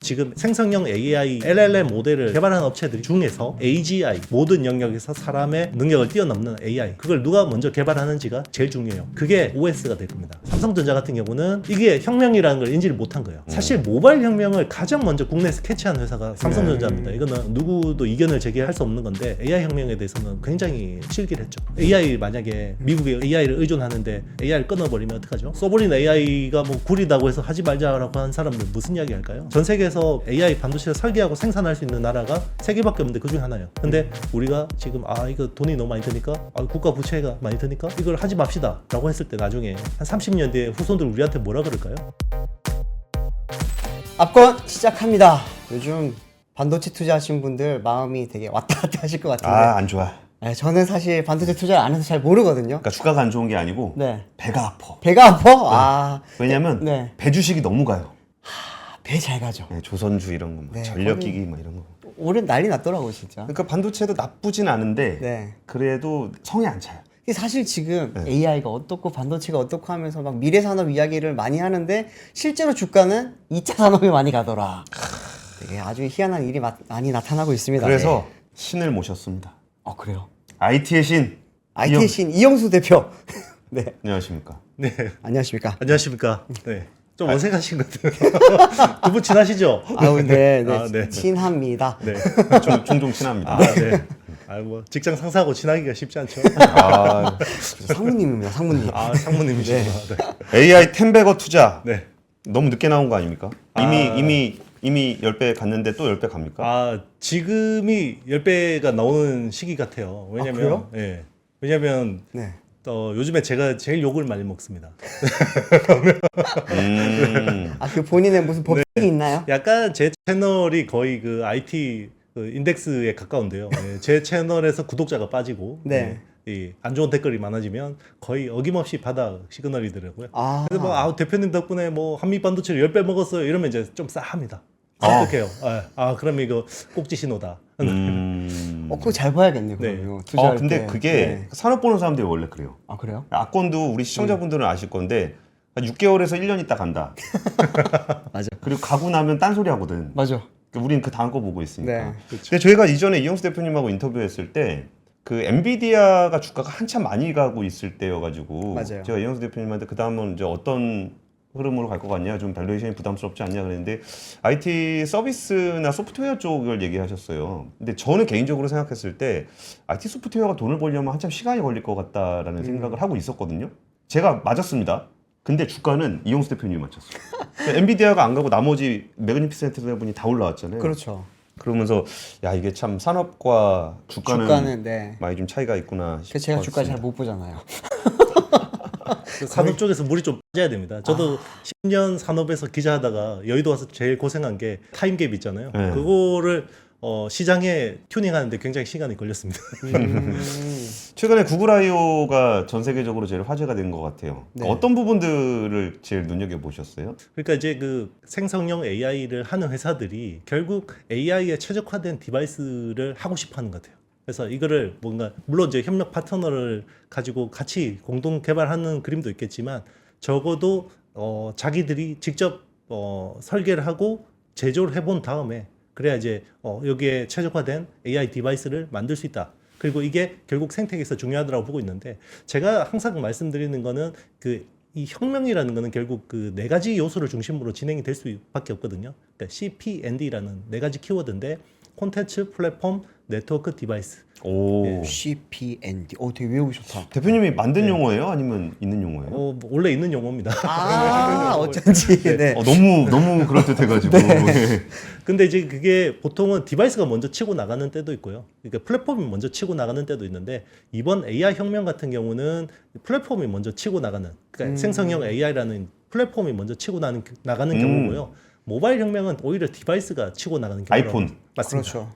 지금 생성형 AI, LLM 모델을 개발하는 업체들 중에서 AGI, 모든 영역에서 사람의 능력을 뛰어넘는 AI, 그걸 누가 먼저 개발하는지가 제일 중요해요. 그게 OS가 될 겁니다. 삼성전자 같은 경우는 이게 혁명이라는 걸 인지를 못한 거예요. 사실 모바일 혁명을 가장 먼저 국내에서 캐치한 회사가 삼성전자입니다. 이거는 누구도 이견을 제기할 수 없는 건데 AI 혁명에 대해서는 굉장히 실기했죠. AI 만약에 미국에 AI를 의존하는데 AI를 끊어버리면 어떡하죠? 써버린 AI가 뭐 구리다고 해서 하지 말자라고 한 사람들 무슨 이야기 할까요? 전 세계에서 AI 반도체를 설계하고 생산할 수 있는 나라가 3개밖에 없는데 그 중에 하나예요. 근데 우리가 지금 이거 돈이 너무 많이 드니까 국가 부채가 많이 드니까 이걸 하지 맙시다 라고 했을 때 나중에 한 30년 뒤에 후손들 우리한테 뭐라 그럴까요? 압권 시작합니다. 요즘 반도체 투자하신 분들 마음이 되게 왔다 갔다 하실 것 같은데 안 좋아. 네, 저는 사실 반도체 투자를 안 해서 잘 모르거든요. 그러니까 주가가 안 좋은 게 아니고 네. 배가 아파. 배가 아파? 왜냐면 네. 배 주식이 너무 가요. 배 잘 가죠. 네, 조선주 이런 거, 네, 전력기기 막 이런 거. 올해 난리 났더라고 진짜. 그러니까 반도체도 나쁘진 않은데 네. 그래도 성에 안 차요. 이게 사실 지금 네. AI가 어떻고 반도체가 어떻고 하면서 막 미래 산업 이야기를 많이 하는데 실제로 주가는 2차 산업에 많이 가더라. 되게 아주 희한한 일이 많이 나타나고 있습니다. 그래서 네. 신을 모셨습니다. 그래요. IT의 신. IT의 신 이영수 대표. 네. 안녕하십니까. 네. 안녕하십니까. 안녕하십니까. 네. 좀 어색하신 것 같아요. 두 분 친하시죠? 네. 네. 친합니다. 네. 종종 친합니다. 네. 뭐 직장 상사하고 친하기가 쉽지 않죠. 상무님입니다. 상무님. 상무님이시구나. 네. AI 텐베거 투자. 네. 너무 늦게 나온 거 아닙니까? 이미 10배 갔는데 또 10배 갑니까? 지금이 10배가 나오는 시기 같아요. 왜냐면 그래요? 예. 왜냐면 네. 요즘에 제가 제일 욕을 많이 먹습니다. 그 본인의 무슨 법칙이 있나요? 약간 제 채널이 거의 그 IT 그 인덱스에 가까운데요. 예, 제 채널에서 구독자가 빠지고 네. 안 좋은 댓글이 많아지면 거의 어김없이 바닥 시그널이더라고요. 그래서 대표님 덕분에 뭐 한미 반도체를 10배 먹었어요. 이러면 이제 좀 싸합니다. 어떡해요? 그러면 이거 꼭지 신호다. 그거 잘 봐야겠네요. 그러면 투자할 근데 때. 그게 네. 산업 보는 사람들이 원래 그래요. 그래요? 악권도 우리 시청자분들은 아실 건데 한 6개월에서 1년 있다 간다. 맞아. 그리고 가고 나면 딴소리 하거든. 맞아. 우린 그 다음 거 보고 있으니까. 네. 근데 저희가 이전에 이영수 대표님하고 인터뷰했을 때 그 엔비디아가 주가가 한참 많이 가고 있을 때여가지고 맞아요. 제가 이영수 대표님한테 그 다음은 이제 어떤 흐름으로 갈 것 같냐, 좀 밸류에이션이 부담스럽지 않냐 그랬는데 IT 서비스나 소프트웨어 쪽을 얘기하셨어요. 근데 저는 개인적으로 생각했을 때 IT 소프트웨어가 돈을 벌려면 한참 시간이 걸릴 것 같다라는 생각을 하고 있었거든요. 제가 맞았습니다. 근데 주가는 이영수 대표님이 맞췄어요. 엔비디아가 안 가고 나머지 매그니피센트 분이 다 올라왔잖아요. 그렇죠. 그러면서 야 이게 참 산업과 주가는 네. 많이 좀 차이가 있구나 그 제가 주가 싶었습니다. 잘 못 보잖아요. 그 산업 쪽에서 물이 좀 빠져야 됩니다. 저도 10년 산업에서 기자하다가 여의도 와서 제일 고생한 게 타임갭 있잖아요. 네. 그거를 시장에 튜닝하는데 굉장히 시간이 걸렸습니다. 최근에 구글 I/O가 전 세계적으로 제일 화제가 된 것 같아요. 네. 어떤 부분들을 제일 눈여겨보셨어요? 그러니까 이제 그 생성형 AI를 하는 회사들이 결국 AI에 최적화된 디바이스를 하고 싶어하는 것 같아요. 그래서 이거를 뭔가 물론 이제 협력 파트너를 가지고 같이 공동 개발하는 그림도 있겠지만 적어도 자기들이 직접 설계를 하고 제조를 해본 다음에 그래야 이제 여기에 최적화된 AI 디바이스를 만들 수 있다. 그리고 이게 결국 생태계에서 중요하다고 보고 있는데 제가 항상 말씀드리는 거는 이 혁명이라는 거는 결국 그 4가지 요소를 중심으로 진행이 될 수밖에 없거든요. 그러니까 CPND라는 4가지 키워드인데 콘텐츠, 플랫폼, 네트워크, 디바이스. 오. CPND. 되게 외우기 좋다. 대표님이 만든 용어예요? 아니면 있는 용어예요? 원래 있는 용어입니다. 어쩐지. 네. 너무 그럴듯해가지고. 네. 근데 이제 그게 보통은 디바이스가 먼저 치고 나가는 때도 있고요. 그러니까 플랫폼이 먼저 치고 나가는 때도 있는데 이번 AI 혁명 같은 경우는 플랫폼이 먼저 치고 나가는 그러니까 생성형 AI라는 플랫폼이 먼저 치고 나가는 경우고요. 모바일 혁명은 오히려 디바이스가 치고 나가는 경우로 아이폰. 맞습니다. 그렇죠.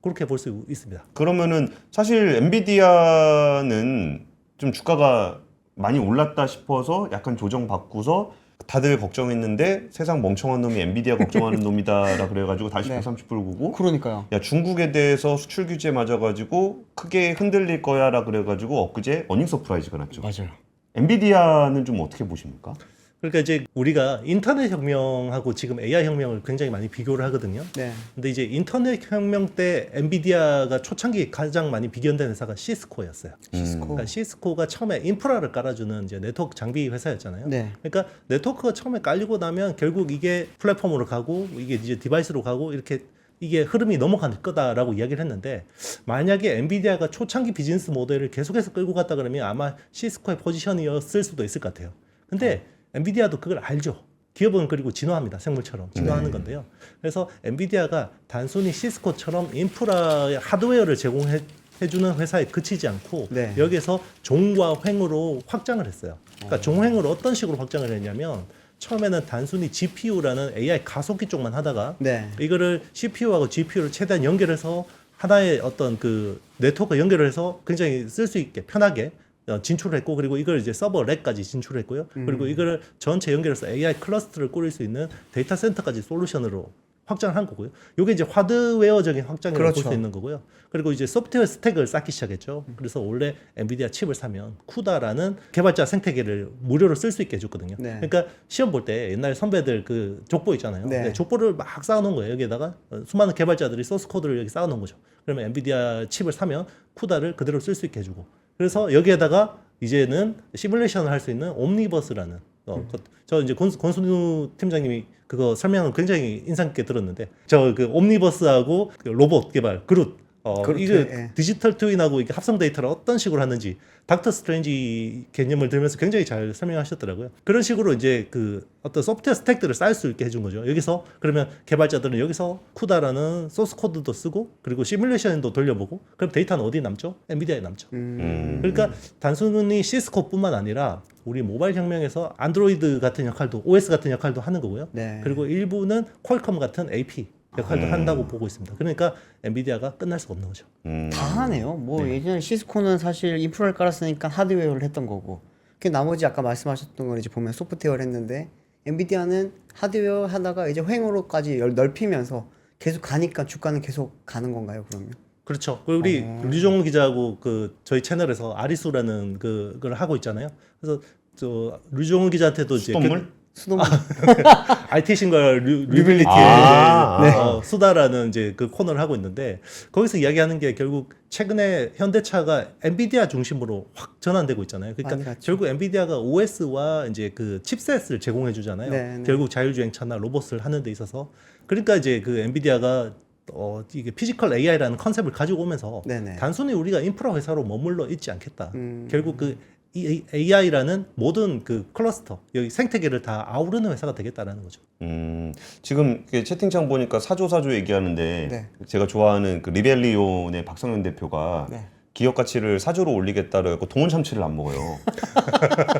그렇게 볼 수 있습니다. 그러면은 사실 엔비디아는 좀 주가가 많이 올랐다 싶어서 약간 조정받고서 다들 걱정했는데 세상 멍청한 놈이 엔비디아 걱정하는 놈이다라 그래가지고 다시 네. 130불 구고 그러니까요. 야 중국에 대해서 수출 규제 맞아가지고 크게 흔들릴 거야라 그래가지고 엊그제 어닝 서프라이즈가 났죠. 맞아요. 엔비디아는 좀 어떻게 보십니까? 그러니까 이제 우리가 인터넷 혁명하고 지금 AI 혁명을 굉장히 많이 비교를 하거든요. 네. 근데 이제 인터넷 혁명 때 엔비디아가 초창기 가장 많이 비견된 회사가 시스코였어요. 시스코. 그러니까 시스코가 처음에 인프라를 깔아주는 이제 네트워크 장비 회사였잖아요. 네. 그러니까 네트워크가 처음에 깔리고 나면 결국 이게 플랫폼으로 가고 이게 이제 디바이스로 가고 이렇게 이게 흐름이 넘어갈 거다라고 이야기를 했는데 만약에 엔비디아가 초창기 비즈니스 모델을 계속해서 끌고 갔다 그러면 아마 시스코의 포지션이었을 수도 있을 것 같아요. 근데 엔비디아도 그걸 알죠. 기업은 그리고 진화합니다. 생물처럼 진화하는 건데요. 그래서 엔비디아가 단순히 시스코처럼 인프라 하드웨어를 제공해주는 회사에 그치지 않고 네. 여기서 종과 횡으로 확장을 했어요. 그러니까 종횡으로 어떤 식으로 확장을 했냐면 처음에는 단순히 GPU라는 AI 가속기 쪽만 하다가 네. 이거를 CPU하고 GPU를 최대한 연결해서 하나의 어떤 그 네트워크 연결을 해서 굉장히 쓸 수 있게 편하게 진출했고 그리고 이걸 이제 서버 렉까지 진출했고요. 그리고 이거를 전체 연결해서 AI 클러스터를 꾸릴 수 있는 데이터 센터까지 솔루션으로 확장을 한 거고요. 이게 이제 하드웨어적인 확장이라고 볼 그렇죠. 수 있는 거고요. 그리고 이제 소프트웨어 스택을 쌓기 시작했죠. 그래서 원래 엔비디아 칩을 사면 쿠다라는 개발자 생태계를 무료로 쓸 수 있게 해줬거든요. 네. 그러니까 시험 볼 때 옛날 선배들 그 족보 있잖아요. 네. 네, 족보를 막 쌓아놓은 거예요. 여기에다가 수많은 개발자들이 소스 코드를 여기 쌓아놓은 거죠. 그러면 엔비디아 칩을 사면 쿠다를 그대로 쓸 수 있게 해주고 그래서 여기에다가 이제는 시뮬레이션을 할 수 있는 옴니버스라는 저 이제 권순우 팀장님이 그거 설명을 굉장히 인상 깊게 들었는데 저 그 옴니버스하고 그 로봇 개발 그룹 그렇죠. 이게 예. 디지털 트윈하고 이게 합성 데이터를 어떤 식으로 하는지 닥터 스트레인지 개념을 들면서 굉장히 잘 설명하셨더라고요. 그런 식으로 이제 그 어떤 소프트웨어 스택들을 쌓을 수 있게 해준 거죠. 여기서 그러면 개발자들은 여기서 쿠다라는 소스 코드도 쓰고 그리고 시뮬레이션도 돌려보고 그럼 데이터는 어디 남죠? 엔비디아에 남죠. 그러니까 단순히 시스코뿐만 아니라 우리 모바일 혁명에서 안드로이드 같은 역할도 OS 같은 역할도 하는 거고요. 네. 그리고 일부는 퀄컴 같은 AP 역할도 한다고 보고 있습니다. 그러니까 엔비디아가 끝날 수가 없는 거죠. 다 하네요. 뭐 예전에 시스코는 사실 인프라를 깔았으니까 하드웨어를 했던 거고 그 나머지 아까 말씀하셨던 걸 이제 보면 소프트웨어를 했는데 엔비디아는 하드웨어 하다가 이제 횡으로까지 넓히면서 계속 가니까 주가는 계속 가는 건가요, 그러면? 그렇죠. 그리고 우리 류종훈 기자하고 그 저희 채널에서 아리수라는 그걸 하고 있잖아요. 그래서 저 류종훈 기자한테도 이제 수돗물? 수돗물. IT 신과 류빌리티의 아. 수다라는 이제 그 코너를 하고 있는데 거기서 이야기하는 게 결국 최근에 현대차가 엔비디아 중심으로 확 전환되고 있잖아요. 많이 그러니까 갔죠. 결국 엔비디아가 OS와 이제 그 칩셋을 제공해 주잖아요. 네, 네. 결국 자율주행차나 로봇을 하는 데 있어서 그러니까 이제 그 엔비디아가 이게 피지컬 AI라는 컨셉을 가지고 오면서 네네. 단순히 우리가 인프라 회사로 머물러 있지 않겠다. 결국 그 이 AI라는 모든 그 클러스터 여기 생태계를 다 아우르는 회사가 되겠다라는 거죠. 지금 이렇게 채팅창 보니까 사조 얘기하는데 네. 제가 좋아하는 그 리벨리온의 박성현 대표가 네. 기업 가치를 사조로 올리겠다 그래갖고 동원 참치를 안 먹어요.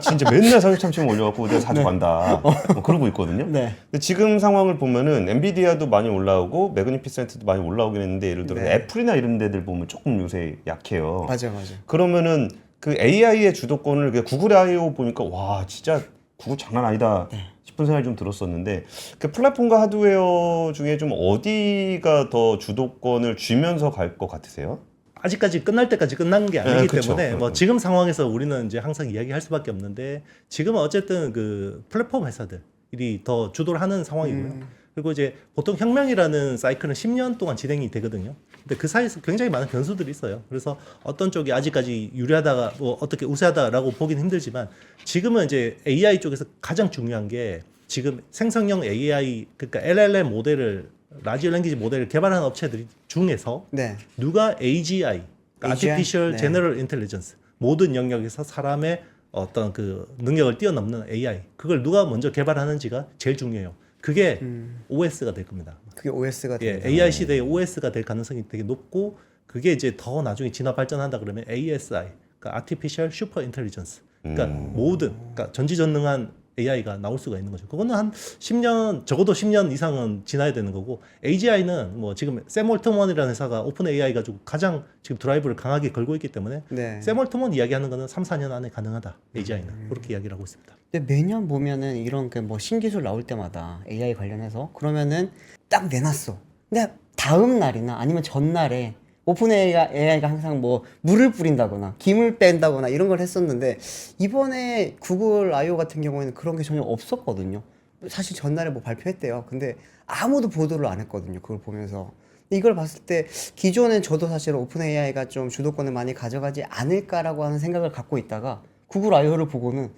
진짜 맨날 사조 참치만 올려갖고 내가 사조 간다. 뭐 그러고 있거든요. 네. 근데 지금 상황을 보면은 엔비디아도 많이 올라오고 매그니피센트도 많이 올라오긴 했는데 예를 들어 네. 애플이나 이런 데들 보면 조금 요새 약해요. 맞아. 그러면은 그 AI의 주도권을 그냥 구글 I/O 보니까 와 진짜 구글 장난 아니다 싶은 생각이 좀 들었었는데 그 플랫폼과 하드웨어 중에 좀 어디가 더 주도권을 쥐면서 갈 것 같으세요? 아직까지 끝날 때까지 끝난 게 아니기 네, 그쵸. 때문에 뭐 지금 상황에서 우리는 이제 항상 이야기할 수밖에 없는데 지금은 어쨌든 그 플랫폼 회사들이 더 주도를 하는 상황이고요. 그리고 이제 보통 혁명이라는 사이클은 10년 동안 진행이 되거든요. 근데 그 사이에서 굉장히 많은 변수들이 있어요. 그래서 어떤 쪽이 아직까지 유리하다가 뭐 어떻게 우세하다라고 보기는 힘들지만 지금은 이제 AI 쪽에서 가장 중요한 게 지금 생성형 AI 그러니까 LLM 모델을 라지 랭귀지 모델을 개발하는 업체들이 중에서 네. 누가 AGI, 그러니까 AGI? Artificial 네. General Intelligence 모든 영역에서 사람의 어떤 그 능력을 뛰어넘는 AI 그걸 누가 먼저 개발하는지가 제일 중요해요. 그게 OS가 될 겁니다. 그게 OS가 예, 됩니다. AI 시대의 OS가 될 가능성이 되게 높고 그게 이제 더 나중에 진화 발전한다 그러면 ASI, 그러니까 Artificial Super Intelligence, 그러니까 모든 그러니까 전지전능한 AI가 나올 수가 있는 거죠. 그거는 한 10년 적어도 10년 이상은 지나야 되는 거고 AGI는 뭐 지금 샘 올트먼이라는 회사가 오픈 AI 가지고 가장 지금 드라이브를 강하게 걸고 있기 때문에 네. 샘 올트먼 이야기하는 거는 3, 4년 안에 가능하다. AGI는 그렇게 이야기를 하고 있습니다. 근데 매년 보면은 이런 그 뭐 신기술 나올 때마다 AI 관련해서 그러면은 딱 내놨어. 근데 다음 날이나 아니면 전날에 오픈 AI가 항상 뭐 물을 뿌린다거나 김을 뺀다거나 이런 걸 했었는데 이번에 구글 I/O 같은 경우에는 그런 게 전혀 없었거든요. 사실 전날에 뭐 발표했대요. 근데 아무도 보도를 안 했거든요. 그걸 보면서. 이걸 봤을 때 기존엔 저도 사실 오픈 AI가 좀 주도권을 많이 가져가지 않을까라고 하는 생각을 갖고 있다가 구글 I/O를 보고는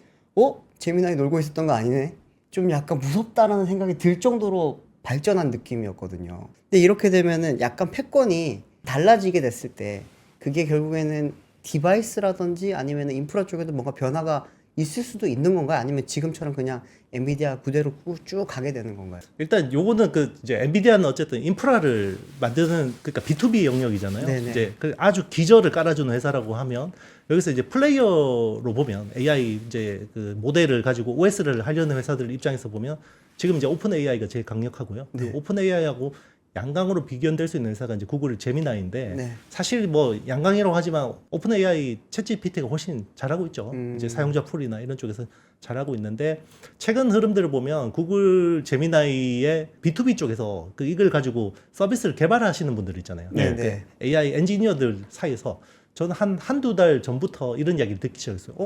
재미나게 놀고 있었던 거 아니네? 좀 약간 무섭다라는 생각이 들 정도로 발전한 느낌이었거든요. 근데 이렇게 되면은 약간 패권이 달라지게 됐을 때 그게 결국에는 디바이스라든지 아니면 인프라 쪽에도 뭔가 변화가 있을 수도 있는 건가요? 아니면 지금처럼 그냥 엔비디아 그대로 쭉 가게 되는 건가요? 일단 요거는 그 이제 엔비디아는 어쨌든 인프라를 만드는 그러니까 B2B 영역이잖아요. 네네. 이제 그 아주 기저를 깔아주는 회사라고 하면 여기서 이제 플레이어로 보면 AI 이제 그 모델을 가지고 OS를 하려는 회사들 입장에서 보면 지금 이제 오픈 AI가 제일 강력하고요. 그 오픈 AI하고 양강으로 비견될 수 있는 회사가 이제 구글 제미나이인데 네. 사실 뭐 양강이라고 하지만 오픈 AI 챗GPT가 훨씬 잘하고 있죠. 이제 사용자 풀이나 이런 쪽에서 잘하고 있는데 최근 흐름들을 보면 구글 제미나이의 B2B 쪽에서 그 이걸 가지고 서비스를 개발하시는 분들 있잖아요. 네, 그 네. AI 엔지니어들 사이에서 저는 한두 달 전부터 이런 이야기를 듣기 시작했어요.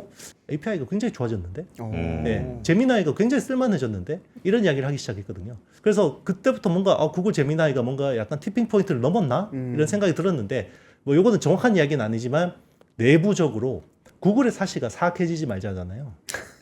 API가 굉장히 좋아졌는데? 네, 제미나이가 굉장히 쓸만해졌는데? 이런 이야기를 하기 시작했거든요. 그래서 그때부터 뭔가 구글 제미나이가 뭔가 약간 티핑 포인트를 넘었나? 이런 생각이 들었는데 뭐 요거는 정확한 이야기는 아니지만 내부적으로 구글의 사시가 사악해지지 말자잖아요.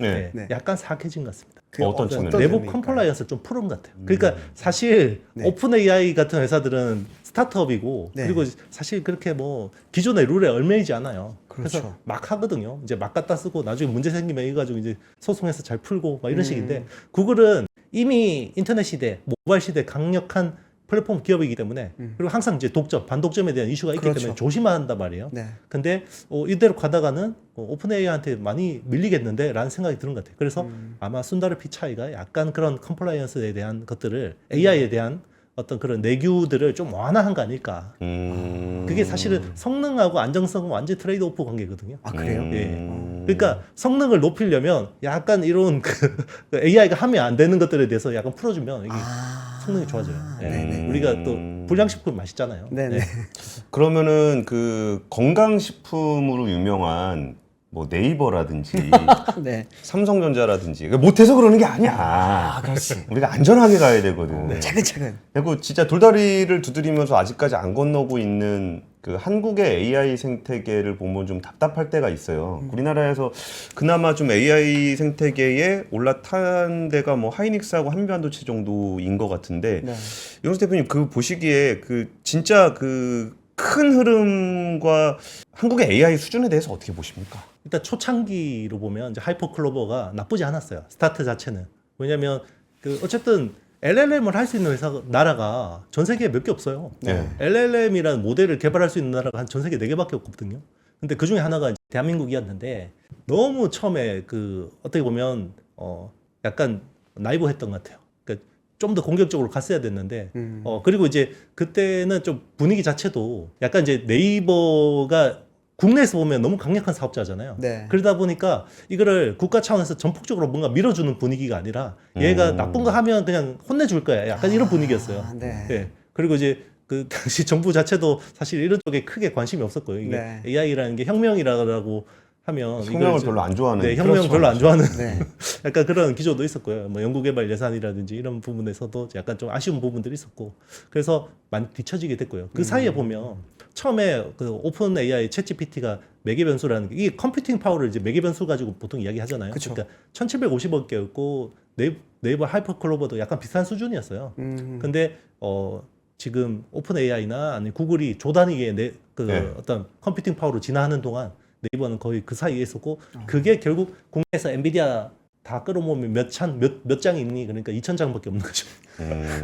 네. 네. 약간 사악해진 것 같습니다. 어떤 측면에서? 내부 점일까요? 컴플라이언스를 좀 풀은 것 같아요. 그러니까 사실 네. 오픈 AI 같은 회사들은 스타트업이고 네. 그리고 사실 그렇게 뭐 기존의 룰에 얽매이지 않아요. 그렇죠. 그래서 막 하거든요. 이제 막 갖다 쓰고 나중에 문제 생기면 이거 가지고 이제 소송해서 잘 풀고 막 이런 식인데 구글은 이미 인터넷 시대, 모바일 시대 강력한 플랫폼 기업이기 때문에 그리고 항상 이제 독점, 반독점에 대한 이슈가 있기 그렇죠. 때문에 조심한단 말이에요. 네. 근데 이대로 가다가는 오픈 AI한테 많이 밀리겠는데 라는 생각이 드는 것 같아요. 그래서 아마 순다르 피차이가 약간 그런 컴플라이언스에 대한 것들을 AI에 대한 어떤 그런 내규들을 좀 완화한 거 아닐까. 그게 사실은 성능하고 안정성은 완전 트레이드 오프 관계거든요. 아 그래요? 예. 그러니까 성능을 높이려면 약간 이런 그 AI가 하면 안 되는 것들에 대해서 약간 풀어주면 이게 성능이 좋아져요. 예. 우리가 또 불량식품 맛있잖아요. 네네. 예. 그러면은 그 건강식품으로 유명한 뭐 네이버라든지 네. 삼성전자라든지 못해서 그러는 게 아니야. 아 그렇지. 우리가 안전하게 가야 되거든. 차근차근. 그리고 진짜 돌다리를 두드리면서 아직까지 안 건너고 있는 그 한국의 AI 생태계를 보면 좀 답답할 때가 있어요. 우리나라에서 그나마 좀 AI 생태계에 올라탄 데가 뭐 하이닉스하고 한미반도체 정도인 것 같은데 네. 이용수 대표님 그 보시기에 그 진짜 그 큰 흐름과 한국의 AI 수준에 대해서 어떻게 보십니까? 일단 초창기로 보면 이제 하이퍼클로버가 나쁘지 않았어요. 스타트 자체는. 왜냐면 그 어쨌든 LLM을 할 수 있는 나라가 전 세계에 몇 개 없어요. 네. LLM이라는 모델을 개발할 수 있는 나라가 한 전 세계 4개밖에 없거든요. 근데 그 중에 하나가 이제 대한민국이었는데 너무 처음에 그 어떻게 보면 약간 나이브했던 것 같아요. 그러니까 좀 더 공격적으로 갔어야 됐는데 그리고 이제 그때는 좀 분위기 자체도 약간 이제 네이버가 국내에서 보면 너무 강력한 사업자잖아요. 네. 그러다 보니까 이거를 국가 차원에서 전폭적으로 뭔가 밀어주는 분위기가 아니라 얘가 나쁜 거 하면 그냥 혼내줄 거야. 약간 이런 분위기였어요. 네. 예. 그리고 이제 그 당시 정부 자체도 사실 이런 쪽에 크게 관심이 없었고요. 이게 네. AI라는 게 혁명이라고 하면 혁명을 이걸 별로 안 좋아하는. 네, 혁명 별로 안 좋아하는 네. 약간 그런 기조도 있었고요. 뭐 연구개발 예산이라든지 이런 부분에서도 약간 좀 아쉬운 부분들이 있었고 그래서 많이 뒤처지게 됐고요. 그 사이에 보면 처음에 그 오픈 AI 챗GPT가 매개 변수라는 게 이게 컴퓨팅 파워를 이제 매개 변수 가지고 보통 이야기하잖아요. 그쵸. 그러니까 1,750억 개였고 네이버 하이퍼클로버도 약간 비슷한 수준이었어요. 근데 지금 오픈 AI나 아니 구글이 조 단위의 네. 어떤 컴퓨팅 파워로 진화하는 동안 네이버는 거의 그 사이에 있었고 그게 결국 국내에서 엔비디아 다 끌어모으면 몇 장이 있니? 그러니까 2,000장밖에 없는 거죠.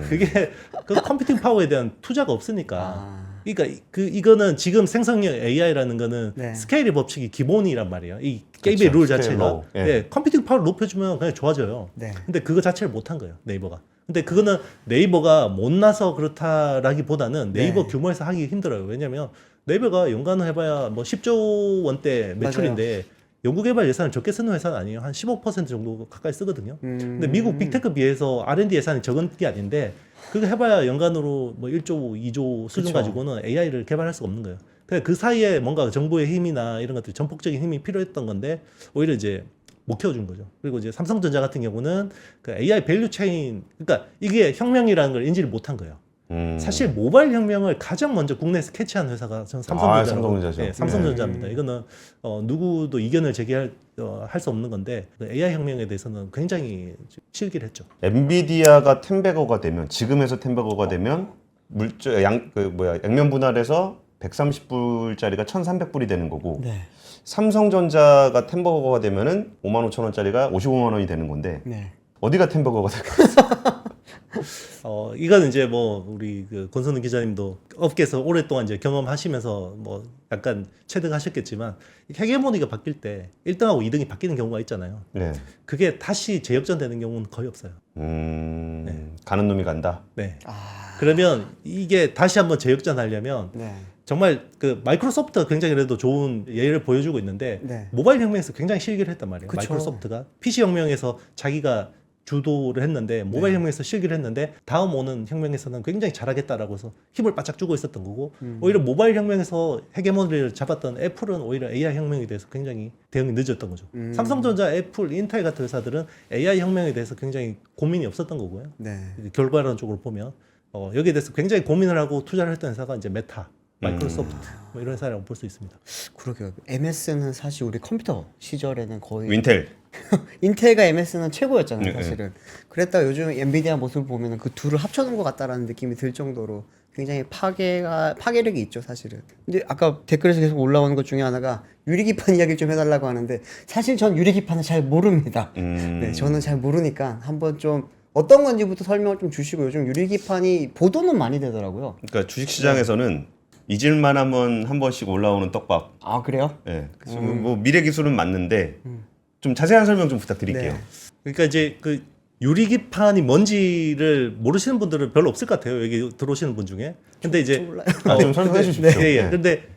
그게 그 컴퓨팅 파워에 대한 투자가 없으니까. 그러니까 이거는 지금 생성형 AI라는 거는 네. 스케일의 법칙이 기본이란 말이에요. 이 게임의 그쵸, 룰 스케일 자체가 로우. 예. 네, 컴퓨팅 파워를 높여주면 그냥 좋아져요. 네. 근데 그거 자체를 못한 거예요. 네이버가. 근데 그거는 네이버가 못나서 그렇다라기보다는 네이버 네. 규모에서 하기 힘들어요. 왜냐면 네이버가 연간 해봐야 뭐 10조 원대 매출인데 연구개발 예산을 적게 쓰는 회사는 아니에요. 한 15% 정도 가까이 쓰거든요. 근데 미국 빅테크 비해서 R&D 예산이 적은 게 아닌데 그거 해봐야 연간으로 뭐 1조, 2조 수준 그쵸. 가지고는 AI를 개발할 수가 없는 거예요. 그러니까 그 사이에 뭔가 정부의 힘이나 이런 것들이 전폭적인 힘이 필요했던 건데 오히려 이제 못 키워준 거죠. 그리고 이제 삼성전자 같은 경우는 그 AI 밸류 체인, 그러니까 이게 혁명이라는 걸 인지를 못한 거예요. 사실 모바일 혁명을 가장 먼저 국내에서 캐치한 회사가 전 삼성전자라고. 삼성전자죠. 네, 삼성전자입니다. 이거는 누구도 이견을 제기할 할 수 없는 건데 그 AI 혁명에 대해서는 굉장히 실기를 했죠. 엔비디아가 10배거가 되면 지금에서 10배거가 되면 양면 분할해서 130불짜리가 1,300불이 되는 거고 네. 삼성전자가 10버거가 되면은 55,000원짜리가 55만 원이 되는 건데 네. 어디가 10버거가 될까요? 이거는 이제 뭐 우리 그 권선우 기자님도 업계에서 오랫동안 이제 경험하시면서 뭐 약간 체득하셨겠지만 헤게모니가 바뀔 때 1등하고 2등이 바뀌는 경우가 있잖아요. 네. 그게 다시 재역전되는 경우는 거의 없어요. 가는 놈이 간다. 네. 그러면 이게 다시 한번 재역전하려면 네. 정말 그 마이크로소프트가 굉장히 그래도 좋은 예를 보여주고 있는데 네. 모바일 혁명에서 굉장히 실기를 했단 말이에요. 그쵸. 마이크로소프트가 PC 혁명에서 자기가 주도를 했는데 모바일 혁명에서 실기를 했는데 다음 오는 혁명에서는 굉장히 잘하겠다라고 해서 힘을 바짝 주고 있었던 거고 오히려 모바일 혁명에서 헤게모니를 잡았던 애플은 오히려 AI 혁명에 대해서 굉장히 대응이 늦었던 거죠. 삼성전자, 애플, 인텔 같은 회사들은 AI 혁명에 대해서 굉장히 고민이 없었던 거고요. 네. 결과론적으로 보면 여기에 대해서 굉장히 고민을 하고 투자를 했던 회사가 이제 메타, 마이크로소프트 뭐 이런 회사라고 볼 수 있습니다. 그러게요. MS는 사실 우리 컴퓨터 시절에는 거의 윈텔. 인텔과 MS는 최고였잖아요, 네, 사실은. 그랬다가 요즘 엔비디아 모습을 보면 그 둘을 합쳐놓은 것 같다라는 느낌이 들 정도로 굉장히 파괴력이 있죠, 사실은. 근데 아까 댓글에서 계속 올라오는 것 중에 하나가 유리기판 이야기를 좀 해달라고 하는데 사실 전 유리기판을 잘 모릅니다. 네, 저는 잘 모르니까 한번 좀 어떤 건지부터 설명을 좀 주시고 요즘 유리기판이 보도는 많이 되더라고요. 그러니까 주식시장에서는 잊을만 하면 한 번씩 올라오는 떡밥. 아, 그래요? 네. 그래서 뭐 미래 기술은 맞는데 좀 자세한 설명 좀 부탁드릴게요. 네. 그러니까 이제 그 유리기판이 뭔지를 모르시는 분들은 별로 없을 것 같아요. 여기 들어오시는 분 중에. 근데 이제 몰라요. 좀 설명해 주십시오. 예, 예. 네. 근데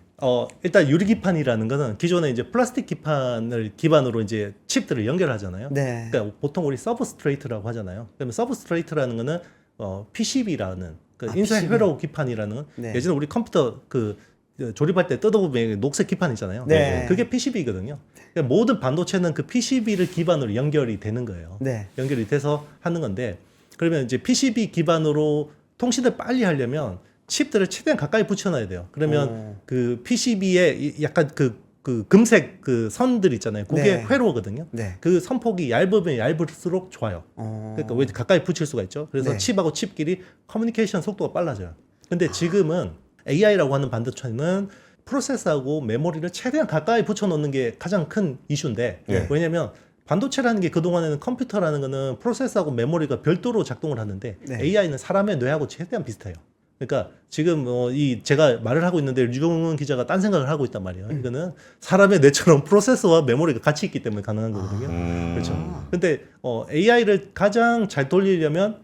일단 유리기판이라는 거는 기존에 이제 플라스틱 기판을 기반으로 이제 칩들을 연결하잖아요. 네. 그러니까 보통 우리 서브스트레이트라고 하잖아요. 그러면 서브스트레이트라는 거는 PCB라는 그 인쇄 회로 기판이라는 네. 예전에 우리 컴퓨터 그 조립할 때 뜯어보면 녹색 기판 있잖아요. 네. 그게 PCB거든요. 그러니까 모든 반도체는 그 PCB를 기반으로 연결이 되는 거예요. 네. 연결이 돼서 하는 건데 그러면 이제 PCB 기반으로 통신을 빨리 하려면 칩들을 최대한 가까이 붙여놔야 돼요. 그러면 그 PCB에 약간 그 금색 그 선들 있잖아요. 그게 네. 회로거든요. 네. 그 선폭이 얇으면 얇을수록 좋아요. 그러니까 왜 가까이 붙일 수가 있죠. 그래서 네. 칩하고 칩끼리 커뮤니케이션 속도가 빨라져요. 근데 지금은 AI라고 하는 반도체는 프로세서하고 메모리를 최대한 가까이 붙여놓는 게 가장 큰 이슈인데 네. 왜냐면 반도체라는 게 그동안에는 컴퓨터라는 거는 프로세서하고 메모리가 별도로 작동을 하는데 네. AI는 사람의 뇌하고 최대한 비슷해요. 그러니까 지금 제가 말을 하고 있는데 류종훈 기자가 딴 생각을 하고 있단 말이에요. 이거는 사람의 뇌처럼 프로세서와 메모리가 같이 있기 때문에 가능한 거거든요. 그렇죠. 근데 AI를 가장 잘 돌리려면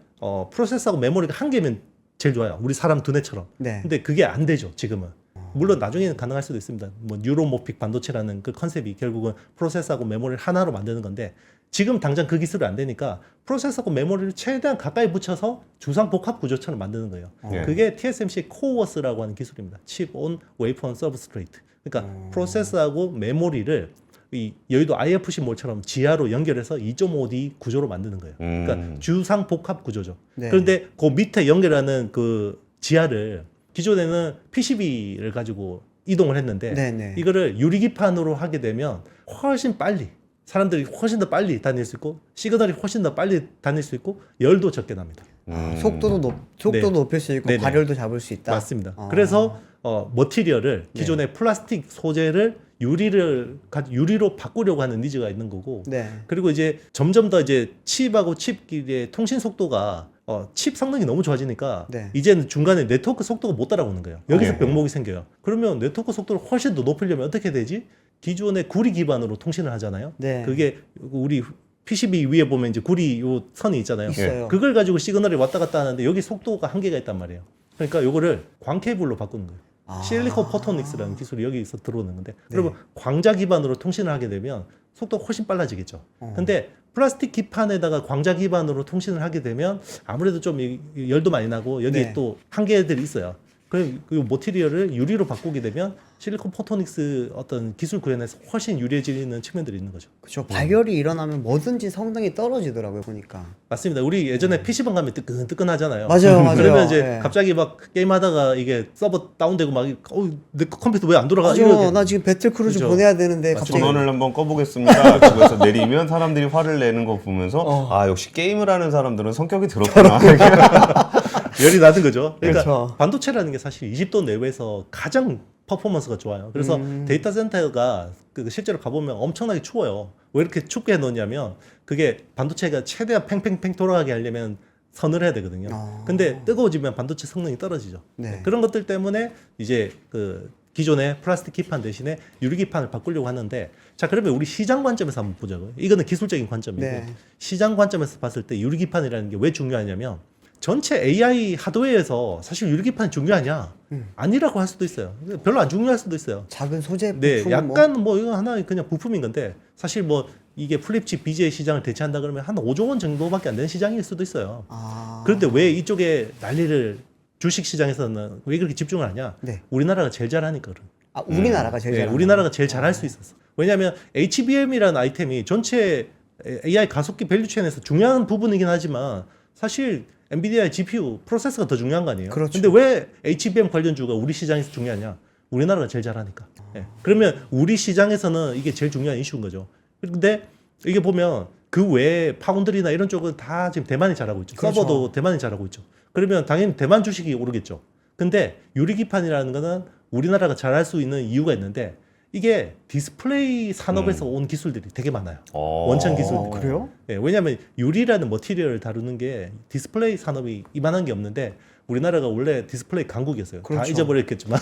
프로세서하고 메모리가 한 개면 제일 좋아요. 우리 사람 두뇌처럼. 네. 근데 그게 안 되죠, 지금은. 물론 나중에는 가능할 수도 있습니다. 뭐 뉴로모픽 반도체라는 그 컨셉이 결국은 프로세서하고 메모리를 하나로 만드는 건데 지금 당장 그 기술이 안 되니까 프로세서하고 메모리를 최대한 가까이 붙여서 주상 복합 구조처럼 만드는 거예요. 예. 그게 TSMC 코어스라고 하는 기술입니다. Chip on Wafer on Substrate. 그러니까 프로세서하고 메모리를 이 여의도 IFC 몰처럼 지하로 연결해서 2.5D 구조로 만드는 거예요. 그러니까 주상 복합 구조죠. 네. 그런데 그 밑에 연결하는 그 지하를 기존에는 PCB를 가지고 이동을 했는데 네네. 이거를 유리기판으로 하게 되면 훨씬 빨리 사람들이 훨씬 더 빨리 다닐 수 있고 시그널이 훨씬 더 빨리 다닐 수 있고 열도 적게 납니다. 속도도 네. 높일 수 있고 네네. 발열도 잡을 수 있다. 맞습니다. 그래서 머티리얼을 기존의 플라스틱 소재를 유리로 바꾸려고 하는 니즈가 있는 거고 네. 그리고 이제 점점 더 이제 칩하고 칩끼리의 통신 속도가 칩 성능이 너무 좋아지니까 네. 이제는 중간에 네트워크 속도가 못 따라오는 거예요. 여기서 네. 병목이 생겨요. 그러면 네트워크 속도를 훨씬 더 높이려면 어떻게 되지? 기존의 구리 기반으로 통신을 하잖아요. 네. 그게 우리 PCB 위에 보면 이제 구리 요 선이 있잖아요. 있어요. 그걸 가지고 시그널이 왔다 갔다 하는데 여기 속도가 한계가 있단 말이에요. 그러니까 요거를 광케이블로 바꾸는 거예요. 실리콘 포토닉스라는 기술이 여기서 들어오는 건데 그러면 광자 기반으로 통신을 하게 되면 속도가 훨씬 빨라지겠죠. 근데 플라스틱 기판에다가 광자 기반으로 통신을 하게 되면 아무래도 좀 열도 많이 나고 여기에 네. 또 한계들이 있어요. 그 모티리얼을 유리로 바꾸게 되면 실리콘 포토닉스 어떤 기술 구현에서 훨씬 유리해지는 측면들이 있는 거죠. 그렇죠. 발열이 일어나면 뭐든지 성능이 떨어지더라고요 보니까. 맞습니다. 우리 예전에 PC방 가면 뜨끈뜨끈하잖아요. 맞아요, 맞아요. 그러면 이제 네. 갑자기 막 게임하다가 이게 서버 다운되고 막 내 컴퓨터 왜 안 돌아가? 맞아. 이러게. 나 지금 배틀크루즈 그죠. 보내야 되는데 갑자기 전원을 한번 꺼보겠습니다. 집에서 내리면 사람들이 화를 내는 거 보면서 아 역시 게임을 하는 사람들은 성격이 더럽구나. 열이 나는 거죠. 그러니까 그렇죠. 반도체라는 게 사실 20도 내외에서 가장 퍼포먼스가 좋아요. 그래서 데이터 센터가 실제로 가보면 엄청나게 추워요. 왜 이렇게 춥게 해놓냐면 그게 반도체가 최대한 팽팽팽 돌아가게 하려면 선을 해야 되거든요. 근데 뜨거워지면 반도체 성능이 떨어지죠. 네. 그런 것들 때문에 이제 그 기존의 플라스틱 기판 대신에 유리 기판을 바꾸려고 하는데 자 그러면 우리 시장 관점에서 한번 보자고요. 이거는 기술적인 관점이고 네. 시장 관점에서 봤을 때 유리 기판이라는 게 왜 중요하냐면 전체 AI 하드웨어에서 사실 유리 기판이 중요하냐? 아니라고 할 수도 있어요. 별로 안 중요할 수도 있어요. 작은 소재 부품 네, 약간 뭐 이거 하나 그냥 부품인 건데 사실 뭐 이게 플립칩 BGA 시장을 대체한다 그러면 한 5조 원 정도밖에 안 되는 시장일 수도 있어요. 그런데 왜 이쪽에 난리를 주식 시장에서는 왜 그렇게 집중을 하냐? 네. 우리나라가 제일 잘하니까. 우리나라가 제일 네, 잘하는 우리나라가 제일 잘할 수 있었어. 왜냐하면 HBM이라는 아이템이 전체 AI 가속기 밸류체인에서 중요한 부분이긴 하지만 사실 엔비디아의 GPU 프로세서가 더 중요한 거 아니에요? 그렇죠. 근데 왜 HBM 관련주가 우리 시장에서 중요하냐? 우리나라가 제일 잘하니까. 예. 그러면 우리 시장에서는 이게 제일 중요한 이슈인 거죠. 근데 이게 보면 그 외에 파운드리나 이런 쪽은 다 지금 대만이 잘하고 있죠. 그렇죠. 서버도 대만이 잘하고 있죠. 그러면 당연히 대만 주식이 오르겠죠. 근데 유리기판이라는 거는 우리나라가 잘할 수 있는 이유가 있는데 이게 디스플레이 산업에서 온 기술들이 되게 많아요. 원천 기술들. 그래요? 네, 왜냐하면 유리라는 머티리얼을 다루는 게 디스플레이 산업이 이만한 게 없는데 우리나라가 원래 디스플레이 강국이었어요. 다 그렇죠. 잊어버렸겠지만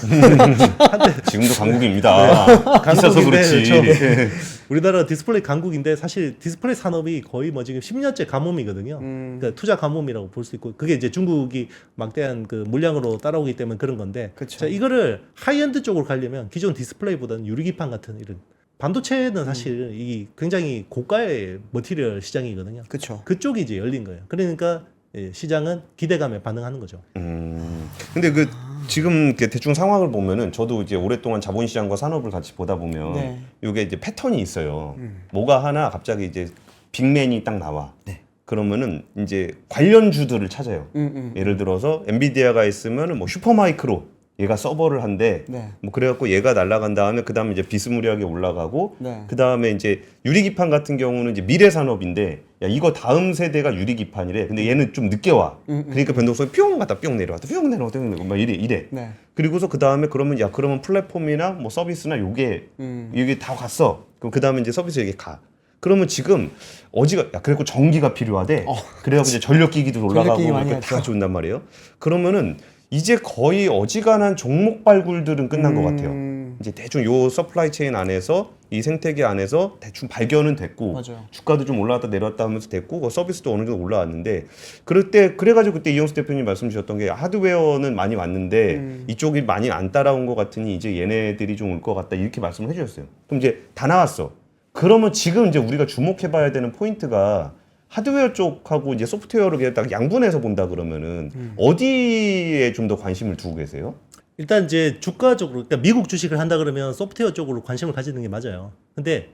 지금도 강국입니다. 있어서 강국인데, 그렇지. 그렇죠. 우리나라가 디스플레이 강국인데 사실 디스플레이 산업이 거의 뭐 지금 10년째 가뭄이거든요. 그러니까 투자 가뭄이라고 볼 수 있고 그게 이제 중국이 막대한 그 물량으로 따라오기 때문에 그런 건데 그쵸. 자, 이거를 하이엔드 쪽으로 가려면 기존 디스플레이보다는 유리기판 같은 이런 반도체는 사실 이 굉장히 고가의 머티리얼 시장이거든요. 그렇죠. 그쪽이 이제 열린 거예요. 그러니까 예, 시장은 기대감에 반응하는 거죠. 근데 그 지금 이렇게 대충 상황을 보면은 저도 이제 오랫동안 자본시장과 산업을 같이 보다 보면 네. 이게 이제 패턴이 있어요. 뭐가 하나 갑자기 이제 빅맨이 딱 나와. 네. 그러면은 이제 관련주들을 찾아요. 예를 들어서 엔비디아가 있으면은 뭐 슈퍼마이크로 얘가 서버를 한대. 네. 뭐 그래갖고 얘가 날아간 다음에 그 다음에 이제 비스무리하게 올라가고 네. 그 다음에 이제 유리기판 같은 경우는 이제 미래 산업인데 야 이거 다음 세대가 유리기판이래. 근데 얘는 좀 늦게 와. 그러니까 변동성이 뿅 갔다 뿅 내려왔다. 뿅 내려왔다. 뿅 내려왔다. 막 이래. 네. 그리고서 그 다음에 그러면 야 그러면 플랫폼이나 뭐 서비스나 요게 이게 다 갔어. 그럼 그 다음에 이제 서비스 여기 가. 그러면 지금 어지가 야 그래갖고 전기가 필요하대. 그래갖고 이제 전력기기도 올라가고 전력기기 많이 이렇게 다 하죠. 준단 말이에요. 그러면은 이제 거의 어지간한 종목 발굴들은 끝난 것 같아요. 이제 대충 요 서플라이 체인 안에서 이 생태계 안에서 대충 발견은 됐고 맞아요. 주가도 좀 올라왔다 내려왔다 하면서 됐고 그 서비스도 어느 정도 올라왔는데 그럴 때 그래가지고 그때 이영수 대표님 말씀 주셨던 게 하드웨어는 많이 왔는데 이쪽이 많이 안 따라온 것 같으니 이제 얘네들이 좀 올 것 같다 이렇게 말씀을 해주셨어요. 그럼 이제 다 나왔어. 그러면 지금 이제 우리가 주목해봐야 되는 포인트가 하드웨어 쪽하고 이제 소프트웨어를 그냥 딱 양분해서 본다 그러면은 어디에 좀 더 관심을 두고 계세요? 일단 이제 주가적으로 그러니까 미국 주식을 한다 그러면 소프트웨어 쪽으로 관심을 가지는 게 맞아요. 근데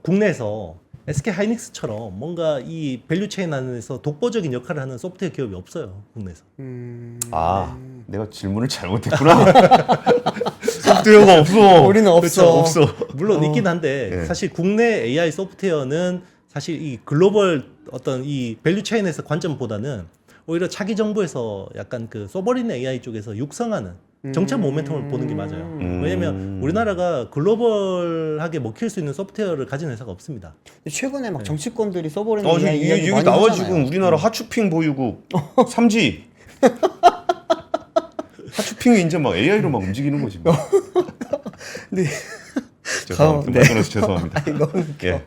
국내에서 SK 하이닉스처럼 뭔가 이 밸류체인 안에서 독보적인 역할을 하는 소프트웨어 기업이 없어요. 국내에서. 아, 내가 질문을 잘못했구나. 소프트웨어가 없어. 우리는 없어. 없어. 물론 있긴 한데 네. 사실 국내 AI 소프트웨어는 사실 이 글로벌 어떤 이 밸류체인에서 관점보다는 오히려 차기 정부에서 약간 그 소버린 AI 쪽에서 육성하는 정책 모멘텀을 보는 게 맞아요. 왜냐면 우리나라가 글로벌하게 먹힐 수 있는 소프트웨어를 가진 회사가 없습니다. 최근에 막 정치권들이 써버리는 지금 이야기 여기 많이 나와 하잖아요. 지금 우리나라 하추핑 보유국 3지. 하추핑이 이제 막 AI로 막 움직이는 거지. 뭐. 네. 죄송합니다. 네. 말씀해서 죄송합니다. 아니, 너무 웃겨. 예.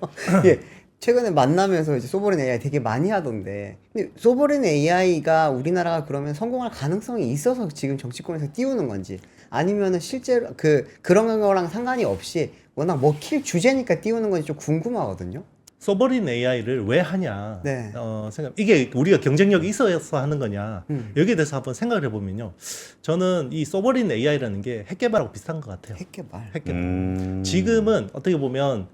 예. 최근에 만나면서 이제 소버린 AI 되게 많이 하던데, 근데 소버린 AI가 우리나라가 그러면 성공할 가능성이 있어서 지금 정치권에서 띄우는 건지, 아니면은 실제로 그런 거랑 상관이 없이 워낙 먹힐 주제니까 띄우는 건지 좀 궁금하거든요. 서버린 AI를 왜 하냐? 네. 이게 우리가 경쟁력이 있어서 하는 거냐? 여기에 대해서 한번 생각을 해보면요. 저는 이 서버린 AI라는 게 핵개발하고 비슷한 것 같아요. 핵개발. 핵개발. 지금은 어떻게 보면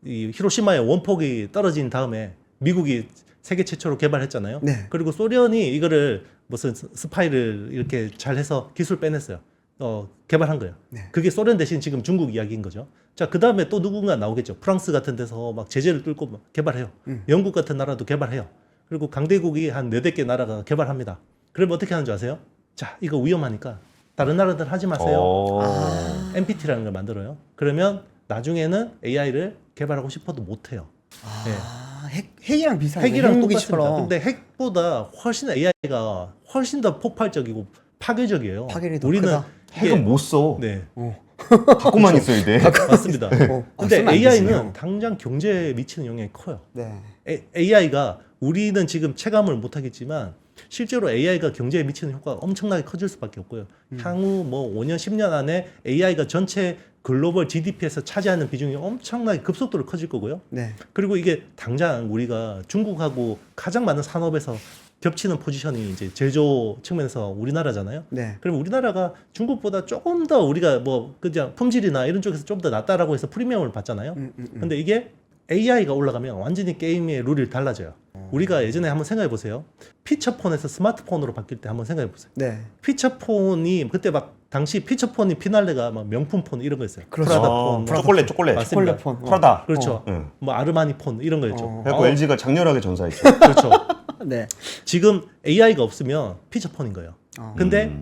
이 히로시마의 원폭이 떨어진 다음에 미국이 세계 최초로 개발했잖아요. 네. 그리고 소련이 이거를 무슨 스파이를 이렇게 잘해서 기술 빼냈어요. 개발한 거예요. 네. 그게 소련 대신 지금 중국 이야기인 거죠. 자, 그 다음에 또 누군가 나오겠죠. 프랑스 같은 데서 막 제재를 뚫고 막 개발해요. 영국 같은 나라도 개발해요. 그리고 강대국이 한 4-5개 나라가 개발합니다. 그러면 어떻게 하는 줄 아세요? 자, 이거 위험하니까 다른 나라들 하지 마세요. NPT라는 걸 만들어요. 그러면 나중에는 AI를 개발하고 싶어도 못 해요. 핵이랑 비슷하네. 핵이랑 핵무기처럼. 똑같습니다. 근데 핵보다 훨씬 AI가 훨씬 더 폭발적이고 파괴적이에요. 파괴력이 더 우리는 크다. 핵은 못 써. 네. 갖고만 있어야 돼. 맞습니다. 근데 쓰면 안 AI는 되지요. 당장 경제에 미치는 영향이 커요. 네. AI가 우리는 지금 체감을 못 하겠지만 실제로 AI가 경제에 미치는 효과가 엄청나게 커질 수밖에 없고요. 향후 뭐 5년, 10년 안에 AI가 전체 글로벌 GDP에서 차지하는 비중이 엄청나게 급속도로 커질 거고요. 네. 그리고 이게 당장 우리가 중국하고 가장 많은 산업에서 겹치는 포지션이 이제 제조 측면에서 우리나라잖아요. 네. 그럼 우리나라가 중국보다 조금 더 우리가 뭐 그냥 품질이나 이런 쪽에서 좀 더 낫다라고 해서 프리미엄을 받잖아요. 근데 이게 AI가 올라가면 완전히 게임의 룰이 달라져요. 우리가 예전에 한번 생각해 보세요. 피처폰에서 스마트폰으로 바뀔 때 한번 생각해 보세요. 네. 피처폰이 그때 막 당시 피처폰이 피날레가 막 명품폰 이런 거였어요. 그렇죠. 프라다폰, 초콜릿. 맞습니다. 초콜릿폰. 프라다. 그렇죠. 응. 뭐 아르마니폰 이런 거였죠. 그래갖고 LG가 장렬하게 전사했죠. 그렇죠. 네. 지금 AI가 없으면 피처폰인 거예요. 근데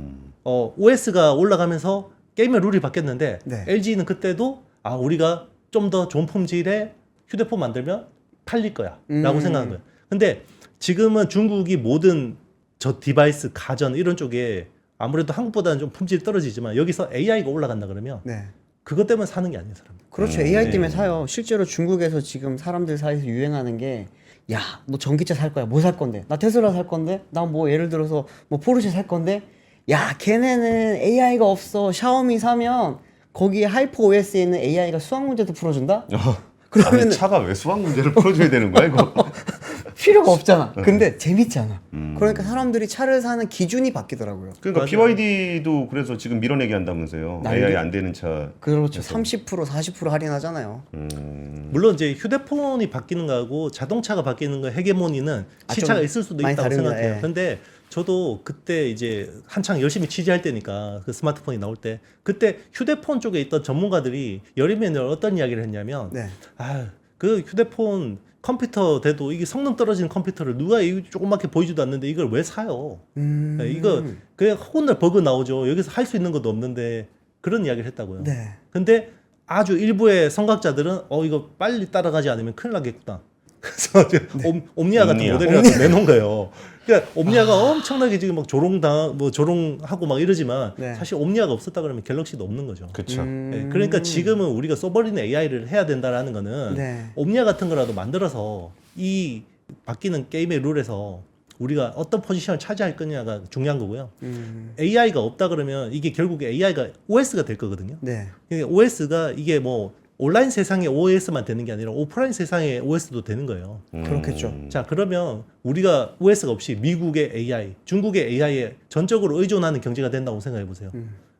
OS가 올라가면서 게임의 룰이 바뀌었는데 네. LG는 그때도 우리가 좀 더 좋은 품질의 휴대폰 만들면 팔릴 거야 라고 생각한 거예요. 근데 지금은 중국이 모든 저 디바이스, 가전 이런 쪽에 아무래도 한국보다는 좀 품질이 떨어지지만 여기서 AI가 올라간다 그러면 네. 그것 때문에 사는 게 아니에요, 사람. 그렇죠. AI 때문에 사요. 실제로 중국에서 지금 사람들 사이에서 유행하는 게, 야, 너 전기차 살 거야. 뭐 살 건데? 나 테슬라 살 건데? 나 뭐 예를 들어서 뭐 포르쉐 살 건데? 야, 걔네는 AI가 없어. 샤오미 사면 거기에 하이퍼 OS에 있는 AI가 수학 문제도 풀어준다? 그러면 아니, 차가 왜 수학 문제를 풀어줘야 되는 거야 이거? 필요가 없잖아. 근데 재밌잖아. 그러니까 사람들이 차를 사는 기준이 바뀌더라고요. 그러니까 맞아요. BYD도 그래서 지금 밀어내기 한다면서요. AI 안 되는 차. 그렇죠. 30% 40% 할인하잖아요. 물론 이제 휴대폰이 바뀌는 거하고 자동차가 바뀌는 거 헤게모니는 시차가 좀 있을 수도 많이 있다고 다릅니다. 생각해요. 예. 근데 저도 그때 이제 한창 열심히 취재할 때니까 그 스마트폰이 나올 때 그때 휴대폰 쪽에 있던 전문가들이 여름에는 어떤 이야기를 했냐면 네. 그 휴대폰 컴퓨터 돼도 이게 성능 떨어지는 컴퓨터를 누가 이 조그맣게 보이지도 않는데 이걸 왜 사요? 이거 그냥 혼날 버그 나오죠. 여기서 할 수 있는 것도 없는데 그런 이야기를 했다고요. 네. 근데 아주 일부의 선각자들은 이거 빨리 따라가지 않으면 큰일 나겠구나. 그래서 이제 옴니아 같은 옴니아. 모델이라도 내놓은 거예요. 그러니까 옴니아가 엄청나게 지금 막 조롱하고 막 이러지만 네. 사실 옴니아가 없었다 그러면 갤럭시도 없는 거죠. 그렇죠. 네, 그러니까 지금은 우리가 써버리는 AI를 해야 된다라는 거는 네. 옴니아 같은 거라도 만들어서 이 바뀌는 게임의 룰에서 우리가 어떤 포지션을 차지할 거냐가 중요한 거고요. AI가 없다 그러면 이게 결국에 AI가 OS가 될 거거든요. 네. OS가 이게 뭐 온라인 세상의 OS만 되는 게 아니라 오프라인 세상의 OS도 되는 거예요. 그렇겠죠. 자, 그러면 우리가 OS가 없이 미국의 AI, 중국의 AI에 전적으로 의존하는 경제가 된다고 생각해 보세요.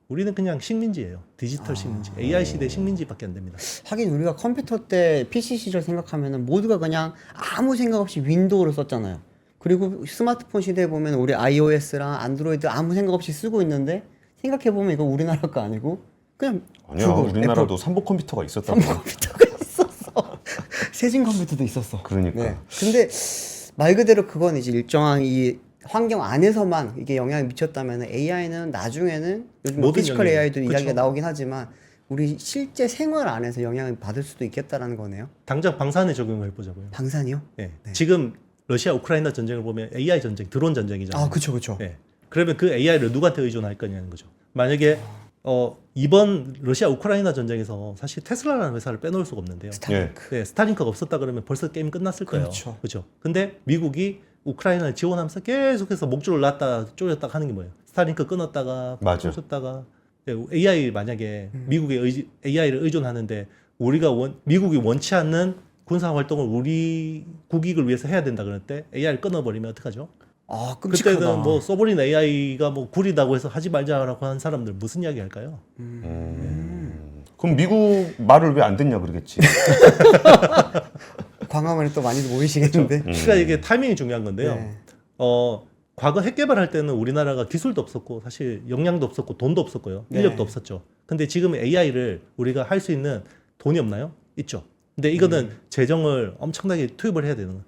우리는 그냥 식민지예요. 디지털 식민지. AI 시대 식민지밖에 안 됩니다. 하긴 우리가 컴퓨터 때 PC 시절 생각하면은 모두가 그냥 아무 생각 없이 윈도우를 썼잖아요. 그리고 스마트폰 시대에 보면 우리 iOS랑 안드로이드 아무 생각 없이 쓰고 있는데 생각해 보면 이거 우리나라 거 아니고 그냥 아니야, 우리나라도 삼복 컴퓨터가 있었다고. 컴퓨터가 있었어. 세진 컴퓨터도 있었어. 그러니까. 네. 근데 말 그대로 그건 이제 일정한 이 환경 안에서만 이게 영향을 미쳤다면 AI는 나중에는 요즘 모든 피지컬 영역에. AI도 이야기가 그쵸. 나오긴 하지만 우리 실제 생활 안에서 영향을 받을 수도 있겠다라는 거네요. 당장 방산에 적용을 해보자고요. 방산이요? 예. 지금 러시아 우크라이나 전쟁을 보면 AI 전쟁, 드론 전쟁이잖아요. 그쵸. 예. 그러면 그 AI를 누구한테 의존할 거냐는 거죠. 만약에 이번 러시아 우크라이나 전쟁에서 사실 테슬라라는 회사를 빼놓을 수가 없는데요. 스타링크. 네, 스타링크가 없었다 그러면 벌써 게임 끝났을 거예요. 그렇죠. 그렇죠. 근데 미국이 우크라이나를 지원하면서 계속해서 목줄을 놨다가 쪼였다가 하는 게 뭐예요? 스타링크 끊었다가 맞아. 쪼였다가 AI 만약에 미국의 AI를 의존하는데 미국이 원치 않는 군사 활동을 우리 국익을 위해서 해야 된다 그럴 때 AI를 끊어버리면 어떡하죠? 아, 끔찍하다. 그때는 뭐 써버린 AI가 뭐 구리다고 해서 하지 말자라고 한 사람들 무슨 이야기 할까요? 그럼 미국 말을 왜 안 듣냐 그러겠지. 광화문에 또 많이 모이시겠는데. 그러니까 이게 타이밍이 중요한 건데요. 네. 과거 핵 개발할 때는 우리나라가 기술도 없었고 사실 역량도 없었고 돈도 없었고요. 네. 인력도 없었죠. 근데 지금 AI를 우리가 할 수 있는 돈이 없나요? 있죠. 근데 이거는 재정을 엄청나게 투입을 해야 되는 거예요.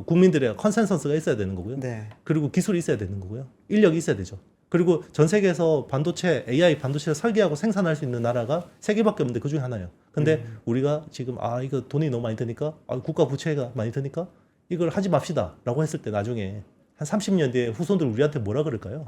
국민들의 컨센서스가 있어야 되는 거고요. 네. 그리고 기술이 있어야 되는 거고요. 인력이 있어야 되죠. 그리고 전 세계에서 AI 반도체를 설계하고 생산할 수 있는 나라가 3개밖에 없는데 그 중에 하나예요. 근데 우리가 지금 이거 돈이 너무 많이 드니까 국가 부채가 많이 드니까 이걸 하지 맙시다라고 했을 때 나중에 한 30년 뒤에 후손들 우리한테 뭐라 그럴까요?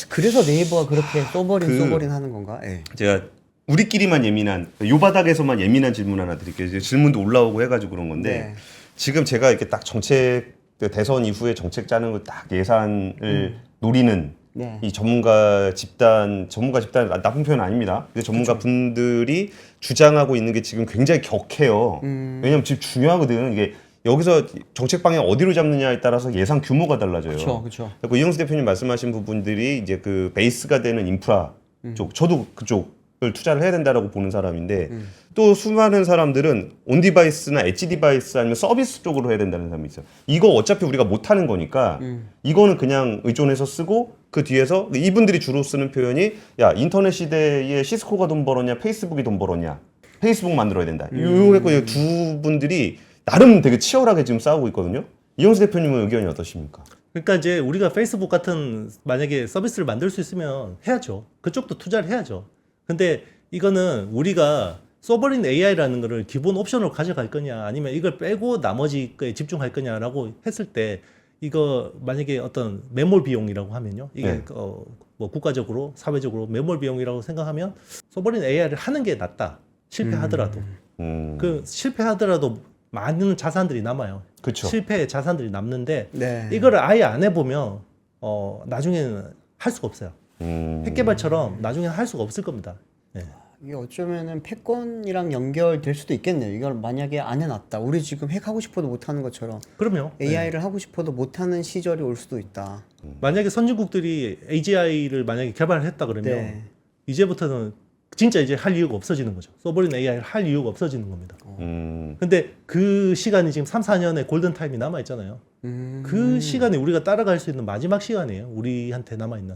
그래서 네이버가 그렇게 그- 소버린 하는 건가? 예. 제가 우리끼리만 예민한 요 바닥에서만 예민한 질문 하나 드릴게요. 이제 질문도 올라오고 해가지고 그런 건데 네. 지금 제가 이렇게 딱 정책 대선 이후에 정책 짜는 거 딱 예산을 노리는 네. 이 전문가 집단 나쁜 표현 아닙니다. 근데 전문가 분들이 주장하고 있는 게 지금 굉장히 격해요. 왜냐면 지금 중요하거든. 이게 여기서 정책 방향 어디로 잡느냐에 따라서 예산 규모가 달라져요. 그렇죠. 그리고 이영수 대표님 말씀하신 부분들이 이제 그 베이스가 되는 인프라 쪽, 저도 그쪽을 투자를 해야 된다라고 보는 사람인데 또 수많은 사람들은 온 디바이스나 엣지 디바이스 아니면 서비스 쪽으로 해야 된다는 사람이 있어요. 이거 어차피 우리가 못 하는 거니까 이거는 그냥 의존해서 쓰고 그 뒤에서 이분들이 주로 쓰는 표현이 야 인터넷 시대에 시스코가 돈 벌었냐 페이스북이 돈 벌었냐 페이스북 만들어야 된다. 요거 두 분들이 나름 되게 치열하게 지금 싸우고 있거든요. 이영수 대표님은 의견이 어떠십니까? 그러니까 이제 우리가 페이스북 같은 만약에 서비스를 만들 수 있으면 해야죠. 그쪽도 투자를 해야죠. 근데 이거는 우리가 소버린 AI라는 거를 기본 옵션으로 가져갈 거냐 아니면 이걸 빼고 나머지 거에 집중할 거냐라고 했을 때 이거 만약에 어떤 매몰 비용이라고 하면요. 이게 네. 뭐 국가적으로 사회적으로 매몰 비용이라고 생각하면 소버린 AI를 하는 게 낫다. 실패하더라도. 그 실패하더라도 많은 자산들이 남아요. 그쵸. 실패의 자산들이 남는데 네. 이거를 아예 안 해보면 나중에는 할 수가 없어요. 핵 개발처럼 나중에는 할 수가 없을 겁니다. 네. 이게 어쩌면은 패권이랑 연결될 수도 있겠네요. 이걸 만약에 안 해놨다. 우리 지금 핵 하고 싶어도 못 하는 것처럼 그럼요. 네. AI를 하고 싶어도 못 하는 시절이 올 수도 있다. 만약에 선진국들이 AGI를 만약에 개발을 했다 그러면 네. 이제부터는 진짜 이제 할 이유가 없어지는 거죠. 소버린 AI를 할 이유가 없어지는 겁니다. 근데 그 시간이 지금 3, 4년의 골든타임이 남아있잖아요. 그 시간에 우리가 따라갈 수 있는 마지막 시간이에요. 우리한테 남아있는.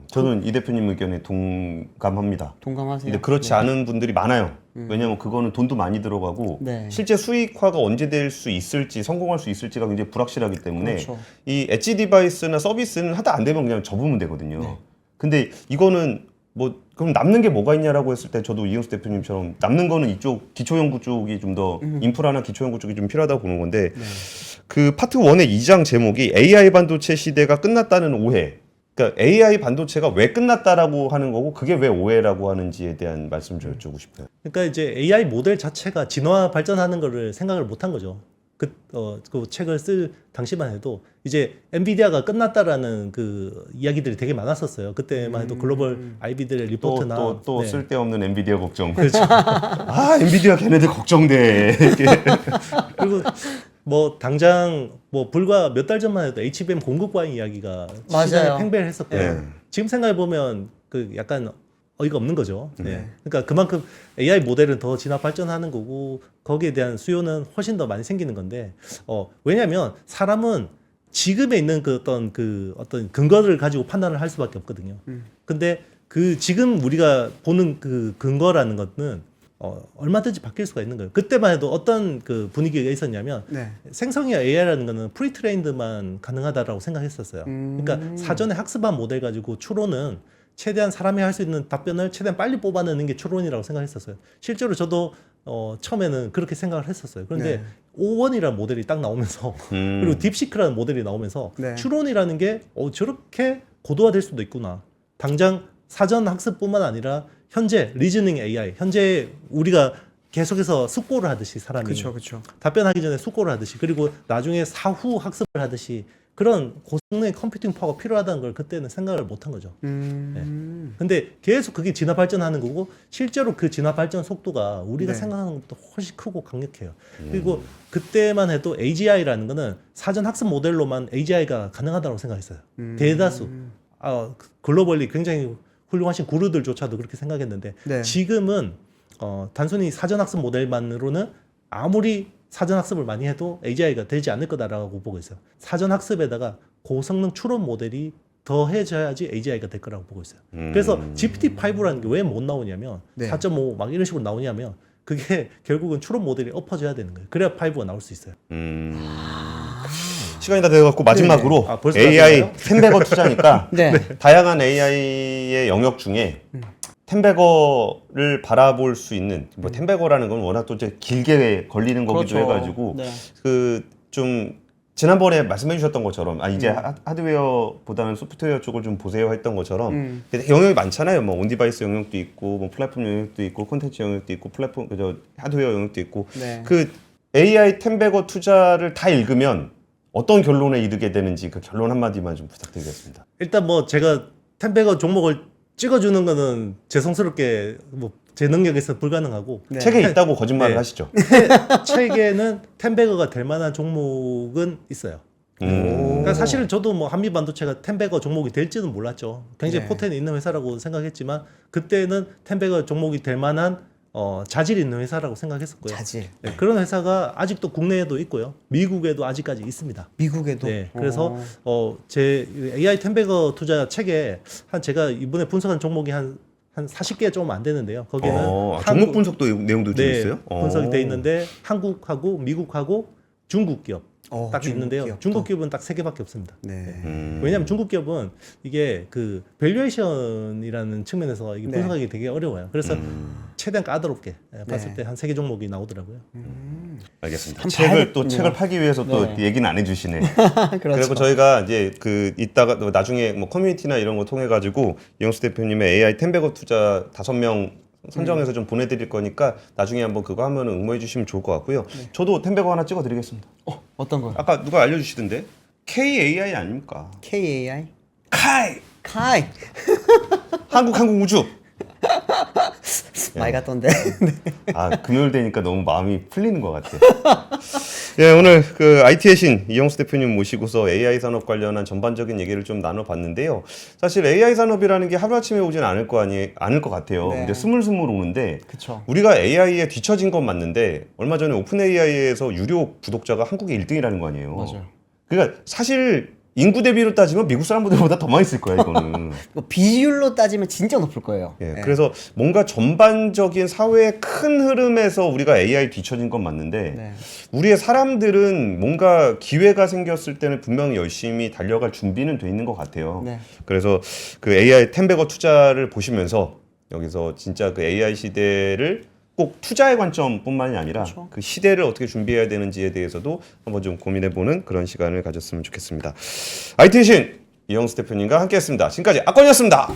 저는 이 대표님 의견에 동감합니다. 동감하세요? 근데 그렇지 않은 분들이 많아요. 왜냐면 그거는 돈도 많이 들어가고 네. 실제 수익화가 언제 될 수 있을지 성공할 수 있을지가 굉장히 불확실하기 때문에 그렇죠. 이 엣지 디바이스나 서비스는 하다 안 되면 그냥 접으면 되거든요. 네. 근데 이거는 뭐 그럼 남는 게 뭐가 있냐라고 했을 때 저도 이영수 대표님처럼 남는 거는 이쪽 기초연구 쪽이 좀 더 인프라나 기초연구 쪽이 좀 필요하다고 보는 건데 그 파트 1의 2장 제목이 AI 반도체 시대가 끝났다는 오해. 그러니까 AI 반도체가 왜 끝났다라고 하는 거고 그게 왜 오해라고 하는지에 대한 말씀 좀 여쭈고 싶어요. 그러니까 이제 AI 모델 자체가 진화 발전하는 거를 생각을 못 한 거죠. 그 책을 쓸 당시만 해도 이제 엔비디아가 끝났다라는 그 이야기들이 되게 많았었어요. 그때만 해도 글로벌 IB들의 리포트나 또 네. 쓸데없는 엔비디아 걱정. 그렇죠. 아 엔비디아 걔네들 걱정돼. 그리고 뭐 당장 뭐 불과 몇 달 전만 해도 HBM 공급 과잉 이야기가 맞아요. 시장에 팽배를 했었고요. 네. 지금 생각해 보면 그 약간 어이가 없는 거죠. 네. 그러니까 그만큼 AI 모델은 더 진화 발전하는 거고 거기에 대한 수요는 훨씬 더 많이 생기는 건데 왜냐하면 사람은 지금에 있는 그 어떤 근거를 가지고 판단을 할 수밖에 없거든요. 근데 그 지금 우리가 보는 그 근거라는 것은 얼마든지 바뀔 수가 있는 거예요. 그때만 해도 어떤 그 분위기가 있었냐면 네. 생성형 AI라는 거는 프리트레인드만 가능하다라고 생각했었어요. 그러니까 사전에 학습한 모델 가지고 추론은 최대한 사람이 할 수 있는 답변을 최대한 빨리 뽑아내는 게 추론이라고 생각했었어요. 실제로 저도 처음에는 그렇게 생각을 했었어요. 그런데 네. O1이라는 모델이 딱 나오면서 그리고 딥시크라는 모델이 나오면서 네. 추론이라는 게 저렇게 고도화될 수도 있구나. 당장 사전 학습뿐만 아니라 현재 리즈닝 AI, 현재 우리가 계속해서 숙고를 하듯이 사람이 그렇죠. 답변하기 전에 숙고를 하듯이 그리고 나중에 사후 학습을 하듯이 그런 고성능의 컴퓨팅 파워가 필요하다는 걸 그때는 생각을 못한 거죠. 근데 계속 그게 진화 발전하는 거고 실제로 그 진화 발전 속도가 우리가 네. 생각하는 것보다 훨씬 크고 강력해요. 그리고 그때만 해도 AGI라는 거는 사전 학습 모델로만 AGI가 가능하다고 생각했어요. 대다수 글로벌리 굉장히 훌륭하신 구루들조차도 그렇게 생각했는데 네. 지금은 단순히 사전 학습 모델만으로는 아무리 사전 학습을 많이 해도 AGI가 되지 않을 거다라고 보고 있어요. 사전 학습에다가 고성능 추론 모델이 더해져야지 AGI가 될 거라고 보고 있어요. 그래서 GPT-5라는 게 왜 못 나오냐면 네. 4.5 막 이런 식으로 나오냐면 그게 결국은 추론 모델이 엎어져야 되는 거예요. 그래야 5가 나올 수 있어요. 시간이 다 돼갖고 마지막으로 아, 벌써 AI 다 텐베거 투자니까 네. 다양한 AI의 영역 중에 텐베거를 바라볼 수 있는 뭐 텐베거라는 건 워낙 또 이제 길게 걸리는 거기도 그렇죠. 해가지고 네. 그 좀 지난번에 말씀해 주셨던 것처럼 이제 하드웨어보다는 소프트웨어 쪽을 좀 보세요 했던 것처럼 근데 영역이 많잖아요. 뭐 온디바이스 영역도 있고 뭐 플랫폼 영역도 있고 콘텐츠 영역도 있고 플랫폼 그저 하드웨어 영역도 있고 네. 그 AI 텐베거 투자를 다 읽으면 어떤 결론에 이르게 되는지 그 결론 한마디만 좀 부탁드리겠습니다. 일단 뭐 제가 텐베거 종목을 찍어주는 거는 죄송스럽게 뭐 제 능력에서 불가능하고 네. 책에 있다고 거짓말을 네. 하시죠. 책에는 텐베거가 될 만한 종목은 있어요. 그러니까 사실은 저도 뭐 한미 반도체가 텐베거 종목이 될지는 몰랐죠. 굉장히 네. 포텐이 있는 회사라고 생각했지만 그때는 텐베거 종목이 될 만한 자질이 있는 회사라고 생각했었고요. 자질. 네, 그런 회사가 아직도 국내에도 있고요. 미국에도 아직까지 있습니다. 미국에도. 네, 그래서 제 AI 텐베거 투자 책에 한 제가 이번에 분석한 종목이 한 40개 조금 안 되는데요. 거기는 종목 분석도 내용도 좀 네, 있어요? 분석이 돼 있는데 한국하고 미국하고 중국 기업 딱 중국 있는데요. 기업도. 중국 기업은 딱 3개밖에 없습니다. 네. 왜냐하면 중국 기업은 이게 그 밸류에이션이라는 측면에서 이게 네. 분석하기 되게 어려워요. 그래서 최대한 까다롭게 봤을 때 한 3개 종목이 나오더라고요. 알겠습니다. 참 책을 또 봐야겠군요. 책을 팔기 위해서 또 네. 얘기는 안 해주시네. 그렇죠. 그리고 저희가 이제 그 이따가 또 나중에 뭐 커뮤니티나 이런 거 통해 가지고 이영수 대표님의 AI 텐베거 투자 5명 선정해서 좀 보내드릴 거니까 나중에 한번 그거 하면 응모해 주시면 좋을 것 같고요. 저도 텐베거 하나 찍어드리겠습니다. 어떤 거? 아까 누가 알려주시던데 KAI 아닙니까? KAI? 카이 카이. 한국우주. 많이 갔던데. 아 금요일 되니까 너무 마음이 풀리는 것 같아. 예, 오늘 그 IT의 신 이영수 대표님 모시고서 AI 산업 관련한 전반적인 얘기를 좀 나눠봤는데요. 사실 AI 산업이라는 게 하루아침에 오진 않을 것 같아요. 네. 이제 스물스물 오는데 그쵸. 우리가 AI에 뒤처진 건 맞는데 얼마 전에 오픈 AI에서 유료 구독자가 한국에 1등이라는 거 아니에요. 맞아요. 그러니까 사실 인구 대비로 따지면 미국 사람들보다 더 많이 쓸 거야 이거는. 비율로 따지면 진짜 높을 거예요. 예, 네. 그래서 뭔가 전반적인 사회의 큰 흐름에서 우리가 AI 뒤처진 건 맞는데 네. 우리의 사람들은 뭔가 기회가 생겼을 때는 분명히 열심히 달려갈 준비는 돼 있는 것 같아요. 네. 그래서 그 AI 텐베거 투자를 보시면서 여기서 진짜 그 AI 시대를 꼭 투자의 관점뿐만이 아니라 그렇죠. 그 시대를 어떻게 준비해야 되는지에 대해서도 한번 좀 고민해보는 그런 시간을 가졌으면 좋겠습니다. IT의 신 이영수 대표님과 함께했습니다. 지금까지 아건이었습니다.